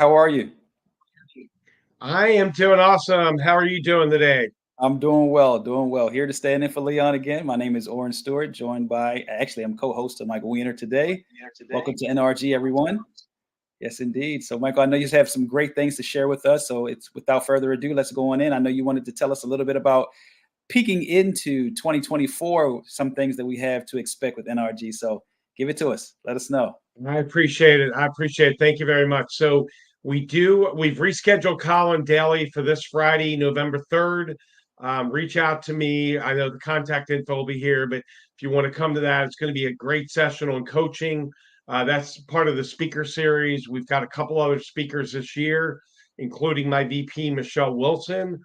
How are you? I am doing awesome. How are you doing today? I'm doing well, doing well. Here to stand in for Leon again. My name is Oren Stewart, joined by, actually, I'm co-host of Mike Weiner today. Welcome to NRG, everyone. Yes, indeed. So, Michael, I know you have some great things to share with us. So, it's without further ado, let's go on in. I know you wanted to tell us a little bit about peeking into 2024, some things that we have to expect with NRG. So, give it to us. Let us know. I appreciate it. I appreciate it. Thank you very much. So we've rescheduled Colin Daly for this Friday, November 3rd. Reach out to me. I know the contact info will be here, but if you want to come to that, it's going to be a great session on coaching. That's part of the speaker series. We've got a couple other speakers this year, including my VP, Michelle Wilson.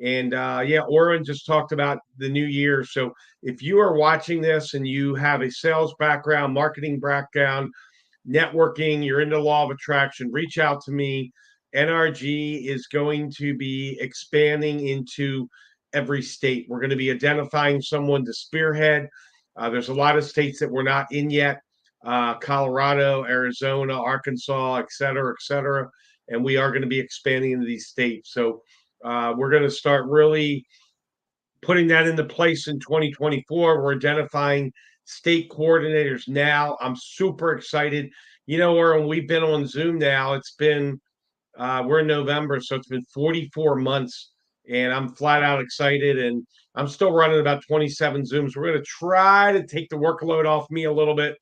And yeah, Oren just talked about the new year. So if you are watching this and you have a sales background, marketing background, networking, you're into law of attraction, reach out to me. NRG is going to be expanding into every state. We're going to be identifying someone to spearhead. There's a lot of states that we're not in yet, Colorado, Arizona, Arkansas, et cetera, et cetera. And we are going to be expanding into these states. So we're going to start really putting that into place in 2024. We're identifying state coordinators now. I'm super excited. You know, Aaron, we've been on Zoom now. It's been, we're in November, so it's been 44 months, and I'm flat out excited. And I'm still running about 27 Zooms. We're going to try to take the workload off me a little bit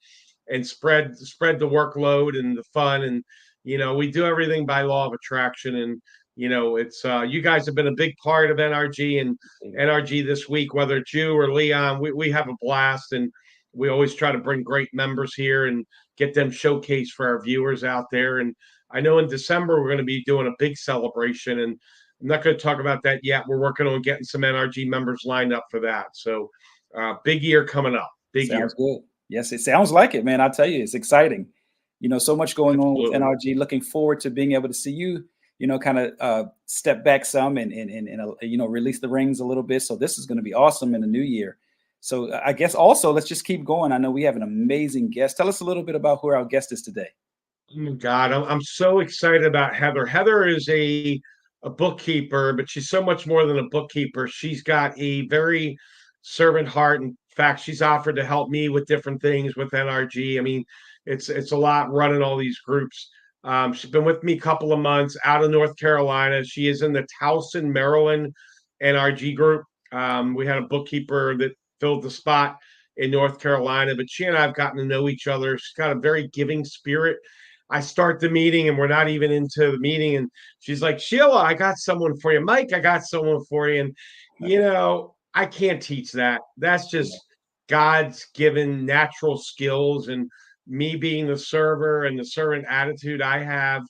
and spread the workload and the fun. And, you know, we do everything by law of attraction. And, you know, it's you guys have been a big part of NRG and NRG this week, whether it's you or Leon. We have a blast, and we always try to bring great members here and get them showcased for our viewers out there. And I know in December we're going to be doing a big celebration, and I'm not going to talk about that yet. We're working on getting some NRG members lined up for that. So big year coming up. Big year. Sounds good. Yes, it sounds like it, man. I'll tell you, it's exciting. You know, so much going on with NRG. Looking forward to being able to see you, you know, kind of step back some and you know, release the rings a little bit. So this is going to be awesome in the new year. So I guess also let's just keep going. I know we have an amazing guest. Tell us a little bit about who our guest is today. Oh my God, I'm so excited about Heather. Heather is a bookkeeper, but she's so much more than a bookkeeper. She's got a very servant heart. In fact, she's offered to help me with different things with NRG. I mean, it's a lot running all these groups. She's been with me a couple of months out of North Carolina. She is in the Towson, Maryland NRG group. We had a bookkeeper that filled the spot in North Carolina, but she and I have gotten to know each other. She's got a very giving spirit. I start the meeting and we're not even into the meeting. And she's like, Sheila, I got someone for you. Mike, I got someone for you. And, you know, I can't teach that. That's just God's given natural skills. And me being the server and the servant attitude I have,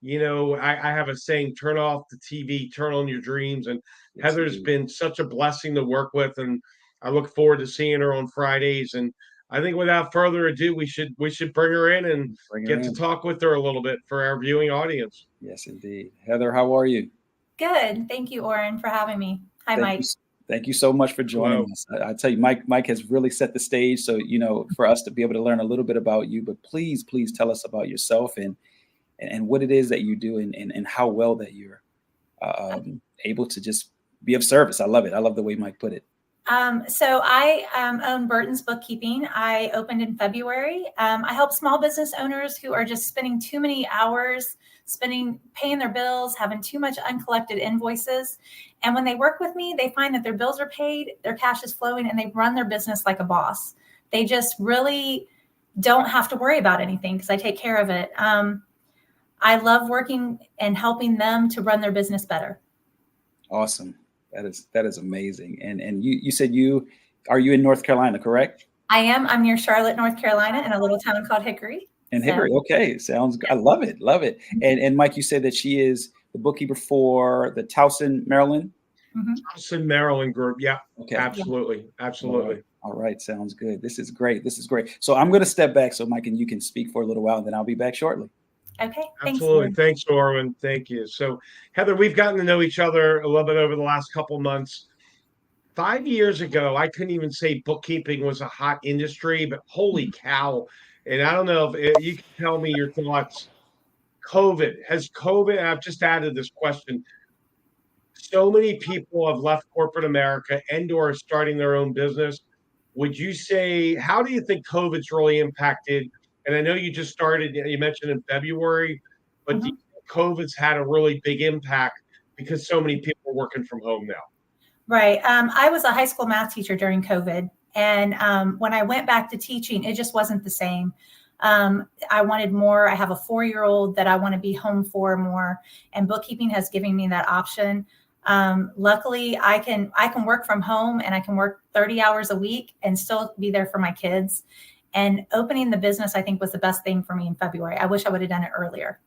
you know, I have a saying, turn off the TV, turn on your dreams. And Heather's been such a blessing to work with. And I look forward to seeing her on Fridays. And I think without further ado, we should bring her in and get to talk with her a little bit for our viewing audience. Yes, indeed. Heather, how are you? Good. Thank you, Oren, for having me. Hi, Mike. Thank you so much for joining us. I tell you, Mike has really set the stage. So, you know, for us to be able to learn a little bit about you, but please tell us about yourself and what it is that you do and how well that you're able to just be of service. I love it. I love the way Mike put it. So I own Burton's Bookkeeping. I opened in February. I help small business owners who are just spending too many hours paying their bills, having too much uncollected invoices. And when they work with me, they find that their bills are paid, their cash is flowing, and they run their business like a boss. They just really don't have to worry about anything because I take care of it. I love working and helping them to run their business better. Awesome. That is amazing. And you said are you in North Carolina, correct? I am. I'm near Charlotte, North Carolina, in a little town called Hickory. Hickory. Okay. Sounds good. I love it. Love it. And Mike, you said that she is the bookkeeper for the Towson, Maryland. Mm-hmm. Towson, Maryland group. Yeah. Okay. Absolutely. Yeah. Absolutely. All right. Sounds good. This is great. So I'm going to step back so Mike and you can speak for a little while, and then I'll be back shortly. Okay. Absolutely. Thanks, Orwin. Thank you. So, Heather, we've gotten to know each other a little bit over the last couple months. 5 years ago, I couldn't even say bookkeeping was a hot industry, but holy cow. And I don't know if you can tell me your thoughts. COVID, and I've just added this question. So many people have left corporate America and or are starting their own business. Would you say, how do you think COVID's really impacted? And I know you just started, you mentioned in February, but do you think COVID's had a really big impact because so many people are working from home now? Right. I was a high school math teacher during COVID. And when I went back to teaching, it just wasn't the same. I wanted more. I have a 4-year-old that I want to be home for more, and bookkeeping has given me that option. Luckily, I can work from home, and I can work 30 hours a week and still be there for my kids. And opening the business, I think, was the best thing for me in February. I wish I would have done it earlier.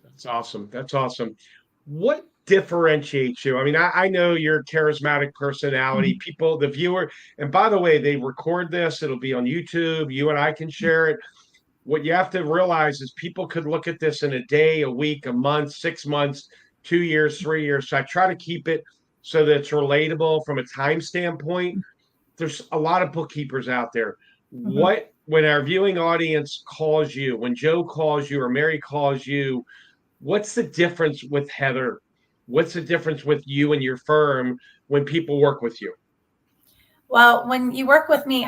That's awesome. That's awesome. What differentiates you? I mean, I know you're a charismatic personality. People, the viewer, and by the way, they record this. It'll be on YouTube. You and I can share it. What you have to realize is people could look at this in a day, a week, a month, 6 months, 2 years, 3 years. So I try to keep it so that it's relatable from a time standpoint. There's a lot of bookkeepers out there. When our viewing audience calls you, when Joe calls you or Mary calls you, what's the difference with Heather? What's the difference with you and your firm when people work with you? Well, when you work with me,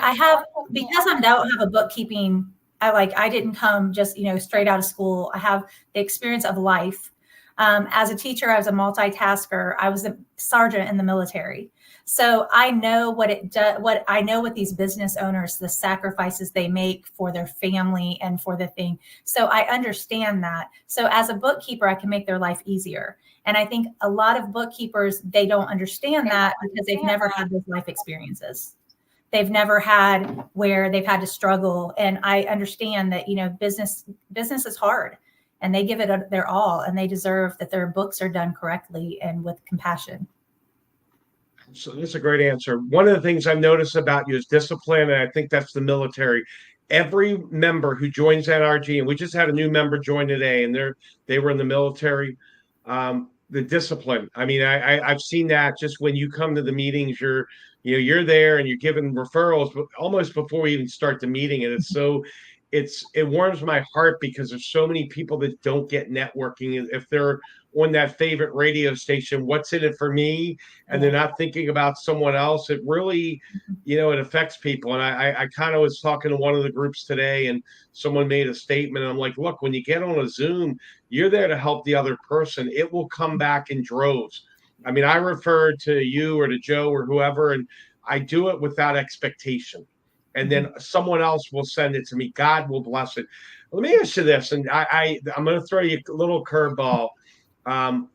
because I don't have a bookkeeping, I didn't come just, straight out of school. I have the experience of life. As a teacher, I was a multitasker. I was a sergeant in the military. So I know what these business owners, the sacrifices they make for their family and for the thing. So I understand that. So as a bookkeeper, I can make their life easier. And I think a lot of bookkeepers, they don't understand that because they've never had those life experiences. They've never had where they've had to struggle. And I understand that, business is hard, and they give it their all, and they deserve that their books are done correctly and with compassion. So that's a great answer. One of the things I've noticed about you is discipline, and I think that's the military. Every member who joins NRG, and we just had a new member join today, and they were in the military. The discipline. I mean, I've seen that just when you come to the meetings, you're there and you're giving referrals, but almost before we even start the meeting, and it warms my heart because there's so many people that don't get networking. If they're on that favorite radio station, what's in it for me? And they're not thinking about someone else. It really, it affects people. And I kind of was talking to one of the groups today, and someone made a statement. And I'm like, look, when you get on a Zoom, you're there to help the other person. It will come back in droves. I mean, I refer to you or to Joe or whoever, and I do it without expectation. And then someone else will send it to me. God will bless it. Let me ask you this, and I'm going to throw you a little curveball. And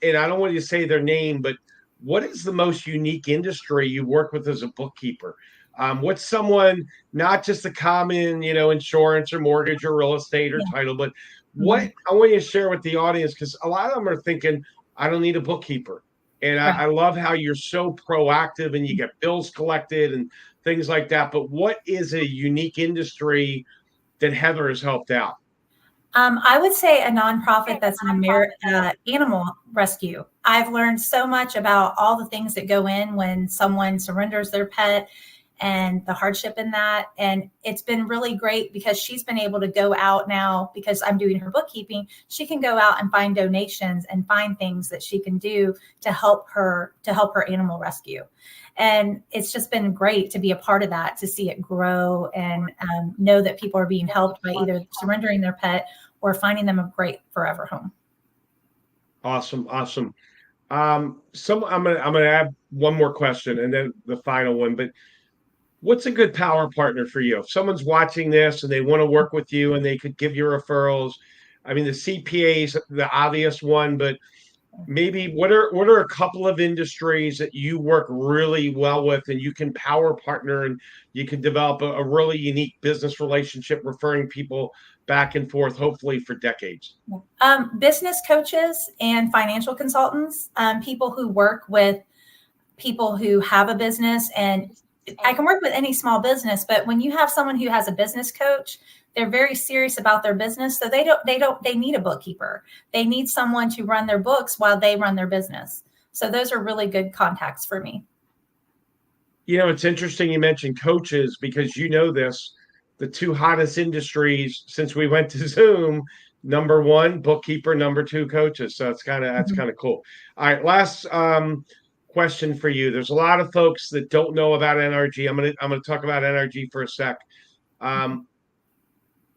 I don't want you to say their name, but what is the most unique industry you work with as a bookkeeper? What's someone, not just the common, insurance or mortgage or real estate or title, but what I want you to share with the audience, because a lot of them are thinking, I don't need a bookkeeper. And I love how you're so proactive and you get bills collected and things like that. But what is a unique industry that Heather has helped out? I would say a nonprofit that's an animal rescue. I've learned so much about all the things that go in when someone surrenders their pet and the hardship in that. And it's been really great because she's been able to go out now, because I'm doing her bookkeeping. She can go out and find donations and find things that she can do to help her animal rescue. And it's just been great to be a part of that, to see it grow and know that people are being helped by either surrendering their pet or finding them a great forever home. Awesome. I'm gonna add one more question and then the final one. But what's a good power partner for you? If someone's watching this and they want to work with you and they could give you referrals, I mean, the CPA is the obvious one, but maybe what are a couple of industries that you work really well with and you can power partner and you can develop a really unique business relationship, referring people back and forth, hopefully for decades? Business coaches and financial consultants, people who work with people who have a business. And I can work with any small business, but when you have someone who has a business coach, they're very serious about their business. So they need a bookkeeper. They need someone to run their books while they run their business. So those are really good contacts for me. It's interesting you mentioned coaches, because the two hottest industries since we went to Zoom, number one, bookkeeper, number two, coaches. So that's kind of cool. All right, last question for you. There's a lot of folks that don't know about NRG. I'm gonna talk about NRG for a sec.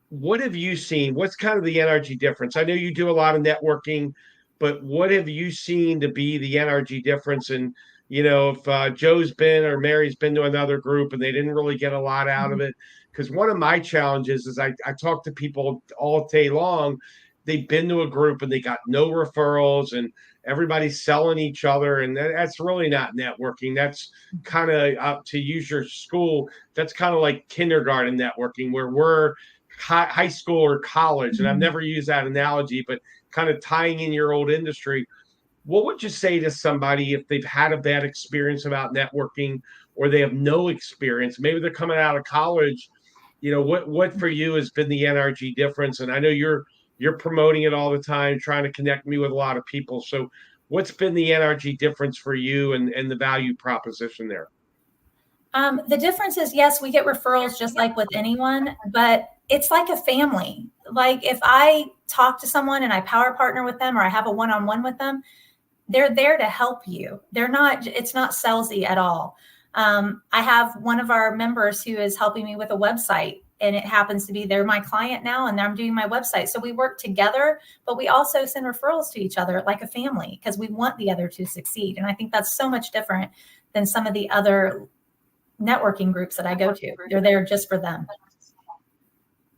What have you seen? What's kind of the NRG difference? I know you do a lot of networking, but what have you seen to be the NRG difference? And if Joe's been or Mary's been to another group and they didn't really get a lot out of it, because one of my challenges is I talk to people all day long. They've been to a group and they got no referrals and everybody's selling each other, and that's really not networking. That's kind of, to use your school, that's kind of like kindergarten networking, where we're high school or college. And I've never used that analogy, but kind of tying in your old industry. What would you say to somebody if they've had a bad experience about networking, or they have no experience? Maybe they're coming out of college. What for you has been the NRG difference? And I know you're promoting it all the time, trying to connect me with a lot of people. So what's been the NRG difference for you and the value proposition there? The difference is, yes, we get referrals just like with anyone, but it's like a family. Like if I talk to someone and I power partner with them, or I have a one-on-one with them, they're there to help you. It's not salesy at all. I have one of our members who is helping me with a website, and it happens to be they're my client now and I'm doing my website. So we work together, but we also send referrals to each other like a family, because we want the other to succeed. And I think that's so much different than some of the other networking groups that I go to. They're there just for them.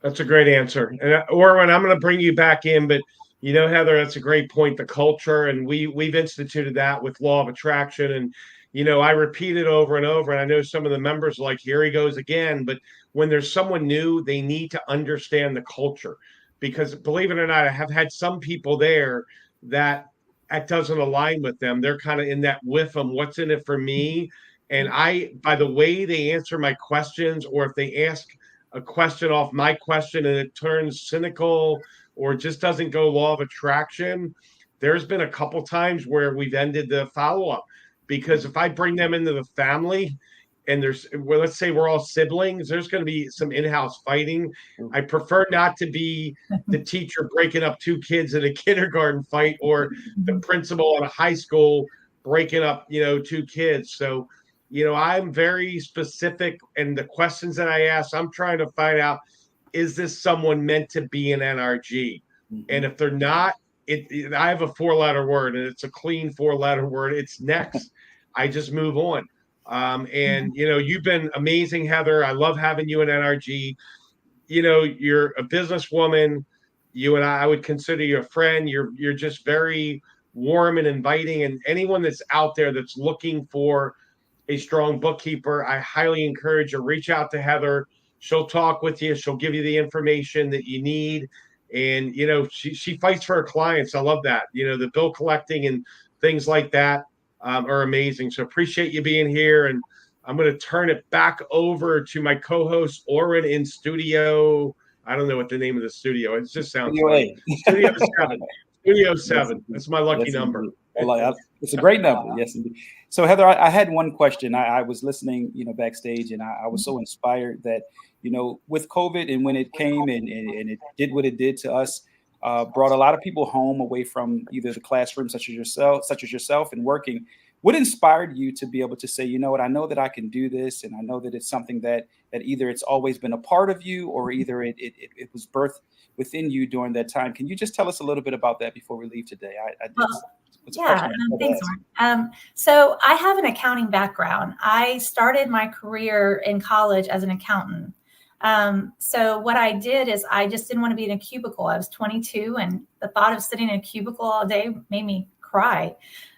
That's a great answer. And Orwin, I'm going to bring you back in, but Heather, that's a great point. The culture, and we've instituted that with law of attraction. And, I repeat it over and over. And I know some of the members are like, here he goes again. But when there's someone new, they need to understand the culture, because believe it or not, I have had some people there that doesn't align with them. They're kind of in that with them. What's in it for me? And by the way they answer my questions, or if they ask a question off my question and it turns cynical or just doesn't go law of attraction, there's been a couple times where we've ended the follow-up. Because if I bring them into the family and let's say we're all siblings, there's going to be some in-house fighting. I prefer not to be the teacher breaking up two kids in a kindergarten fight, or the principal at a high school breaking up, two kids. So I'm very specific, and the questions that I ask, I'm trying to find out, is this someone meant to be an NRG? And if they're not, I have a 4-letter word, and it's a clean 4-letter word. It's next. I just move on. And you've been amazing, Heather. I love having you in NRG. You're a businesswoman. You and I would consider you a friend. You're just very warm and inviting. And anyone that's out there that's looking for a strong bookkeeper, I highly encourage you, reach out to Heather. She'll talk with you. She'll give you the information that you need. And, she fights for her clients. I love that. The bill collecting and things like that are amazing. So appreciate you being here. And I'm going to turn it back over to my co-host, Oren, in studio. I don't know what the name of the studio is. It just sounds funny. Studio 7. Studio 7. That's my lucky number. It's a great number. Yes, indeed. So Heather, I had one question. I was listening, backstage, and I was so inspired that, with COVID and when it came and it did what it did to us, brought a lot of people home away from either the classroom, such as yourself and working. What inspired you to be able to say, I know that I can do this, and I know that it's something that either it's always been a part of you, or either it was birthed within you during that time. Can you just tell us a little bit about that before we leave today? Thanks, Mark. So I have an accounting background. I started my career in college as an accountant. So what I did is I just didn't want to be in a cubicle. I was 22, and the thought of sitting in a cubicle all day made me cry.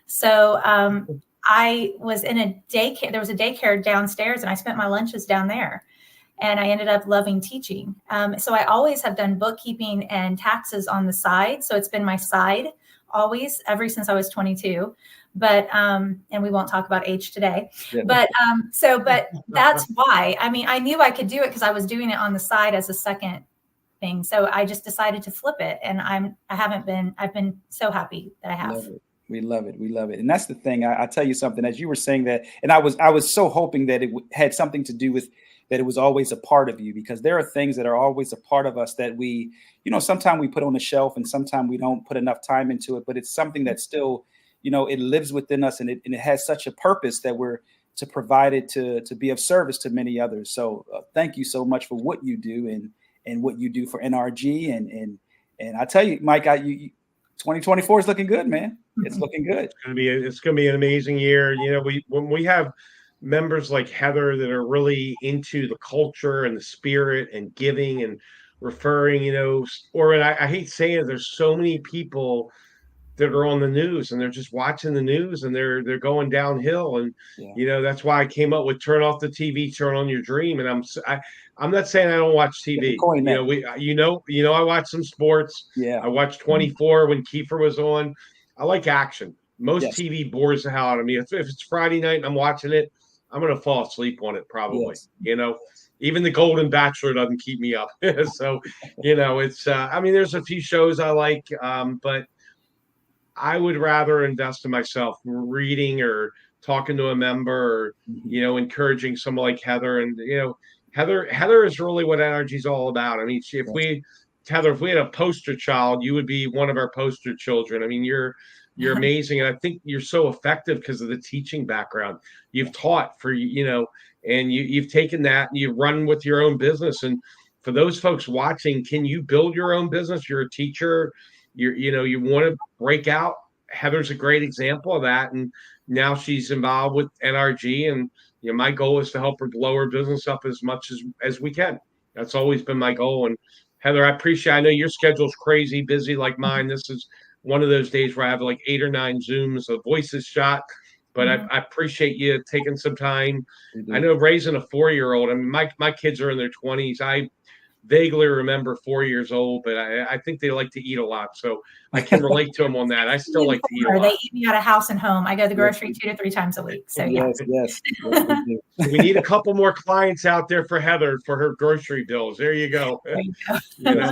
So I was in a daycare. There was a daycare downstairs, and I spent my lunches down there. And I ended up loving teaching. So I always have done bookkeeping and taxes on the side. So it's been my side always, ever since I was 22. But, and we won't talk about age today, but that's why. I mean, I knew I could do it because I was doing it on the side as a second thing. So I just decided to flip it, and I've been so happy that I have. We love it. We love it. And that's the thing. I tell you something, as you were saying that, and I was so hoping that it had something to do with that it was always a part of you, because there are things that are always a part of us that we, sometimes we put on the shelf and sometimes we don't put enough time into it, but it's something that still, it lives within us, and it has such a purpose that we're to provide it to be of service to many others. So thank you so much for what you do and what you do for NRG. And I tell you, Mike, 2024 is looking good, man. It's looking good. It's gonna be an amazing year. When we have members like Heather that are really into the culture and the spirit and giving and referring, or I hate saying it, there's so many people that are on the news and they're just watching the news and they're going downhill. And that's why I came up with turn off the TV, turn on your dream. And I'm not saying I don't watch TV. I watch some sports. Yeah. I watched 24 when Kiefer was on. I like action. Most TV bores the hell out of me. If it's Friday night and I'm watching it, I'm gonna fall asleep on it probably. Yes. Even the Golden Bachelor doesn't keep me up. So, it's there's a few shows I like, but I would rather invest in myself, reading or talking to a member, or encouraging someone like Heather. And Heather is really what NRG is all about. I mean, if we had a poster child, you would be one of our poster children. I mean, you're amazing, and I think you're so effective because of the teaching background. You've taught for and you've taken that and you've run with your own business. And for those folks watching, can you build your own business? You're a teacher. You want to break out. Heather's a great example of that, and now she's involved with NRG. And my goal is to help her blow her business up as much as we can. That's always been my goal. And Heather, I know your schedule's crazy busy like mine. This is one of those days where I have like 8 or 9 Zooms, a voices shot. But I appreciate you taking some time. I know raising a 4-year-old. I mean, my kids are in their 20s. I vaguely remember 4 years old, but I think they like to eat a lot, so I can relate to them on that. I still like to eat a lot. They eat me out of house and home. I go to the grocery 2 to 3 times a week. So yes. We need a couple more clients out there for Heather for her grocery bills. There you go. Yes,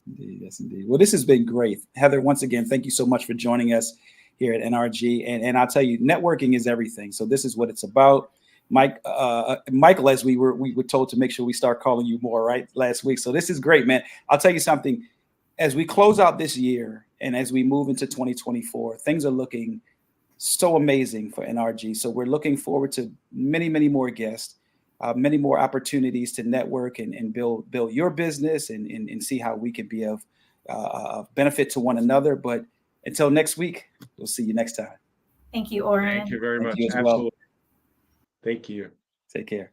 indeed. Well, this has been great, Heather. Once again, thank you so much for joining us here at NRG. And I'll tell you, networking is everything. So this is what it's about. Michael, as we were told to make sure we start calling you more, right, last week. So this is great, man. I'll tell you something. As we close out this year and as we move into 2024, things are looking so amazing for NRG. So we're looking forward to many, many more guests, many more opportunities to network and build your business and see how we can be of benefit to one another. But until next week, we'll see you next time. Thank you, Oren. Thank you very much. You Absolutely. Thank you. Take care.